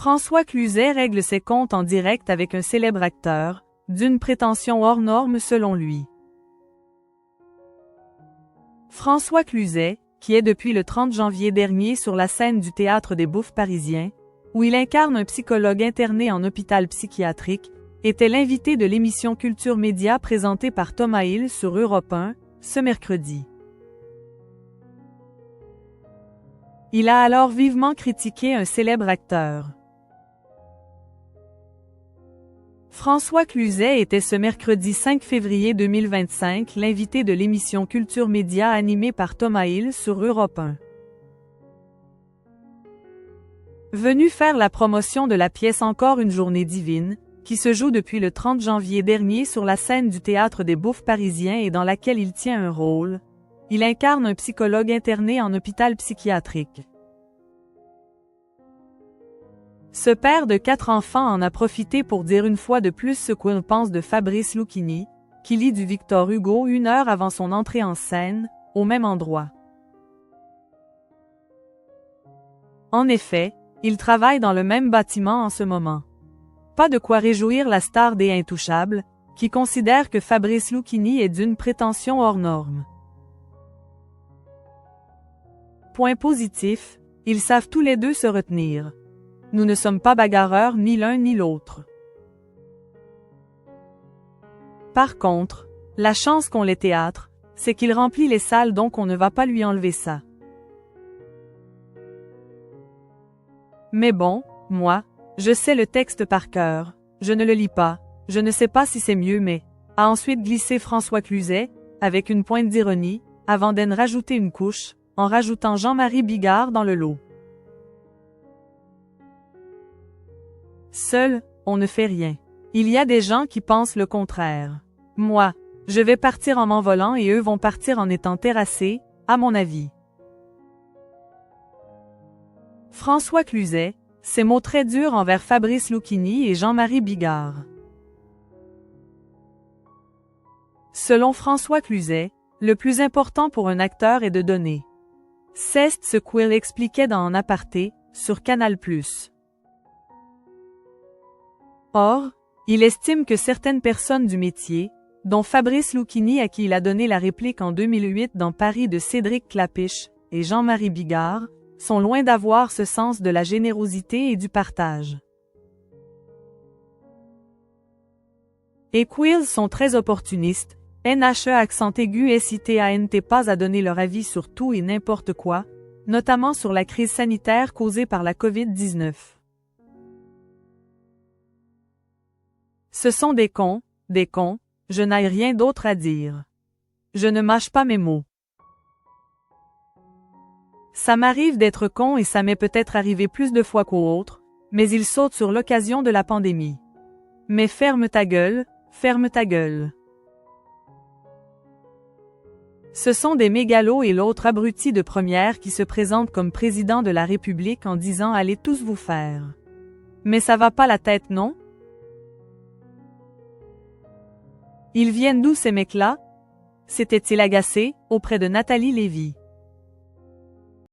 François Cluzet règle ses comptes en direct avec un célèbre acteur, d'une prétention hors norme selon lui. François Cluzet, qui est depuis le 30 janvier dernier sur la scène du Théâtre des Bouffes parisiens, où il incarne un psychologue interné en hôpital psychiatrique, était l'invité de l'émission Culture Média présentée par Thomas Hill sur Europe 1, ce mercredi. Il a alors vivement critiqué un célèbre acteur. François Cluzet était ce mercredi 5 février 2025 l'invité de l'émission Culture Média animée par Thomas Hill sur Europe 1. Venu faire la promotion de la pièce Encore une journée divine, qui se joue depuis le 30 janvier dernier sur la scène du Théâtre des Bouffes parisiens et dans laquelle il tient un rôle, il incarne un psychologue interné en hôpital psychiatrique. Ce père de 4 enfants en a profité pour dire une fois de plus ce qu'on pense de Fabrice Lucchini, qui lit du Victor Hugo 1 heure avant son entrée en scène, au même endroit. En effet, ils travaillent dans le même bâtiment en ce moment. Pas de quoi réjouir la star des Intouchables, qui considère que Fabrice Lucchini est d'une prétention hors norme. Point positif, ils savent tous les deux se retenir. Nous ne sommes pas bagarreurs ni l'un ni l'autre. Par contre, la chance qu'ont les théâtres, c'est qu'il remplit les salles donc on ne va pas lui enlever ça. Mais bon, moi, je sais le texte par cœur, je ne le lis pas, je ne sais pas si c'est mieux mais, a ensuite glissé François Cluzet, avec une pointe d'ironie, avant d'en rajouter une couche, en rajoutant Jean-Marie Bigard dans le lot. Seul, on ne fait rien. Il y a des gens qui pensent le contraire. Moi, je vais partir en m'envolant et eux vont partir en étant terrassés, à mon avis. François Cluzet, ces mots très durs envers Fabrice Lucchini et Jean-Marie Bigard. Selon François Cluzet, le plus important pour un acteur est de donner. C'est ce qu'il expliquait dans Un aparté, sur Canal+. Or, il estime que certaines personnes du métier, dont Fabrice Lucchini à qui il a donné la réplique en 2008 dans Paris de Cédric Klapisch, et Jean-Marie Bigard, sont loin d'avoir ce sens de la générosité et du partage. Et qu'ils sont très opportunistes, NHE accent aigu SITANT pas à donner leur avis sur tout et n'importe quoi, notamment sur la crise sanitaire causée par la COVID-19. Ce sont des cons, je n'ai rien d'autre à dire. Je ne mâche pas mes mots. Ça m'arrive d'être con et ça m'est peut-être arrivé plus de fois qu'autre, mais ils sautent sur l'occasion de la pandémie. Mais ferme ta gueule, ferme ta gueule. Ce sont des mégalos et l'autre abruti de première qui se présente comme président de la République en disant « Allez tous vous faire ». Mais ça va pas la tête, non? Ils viennent d'où ces mecs-là? S'était-il agacé, auprès de Nathalie Lévy.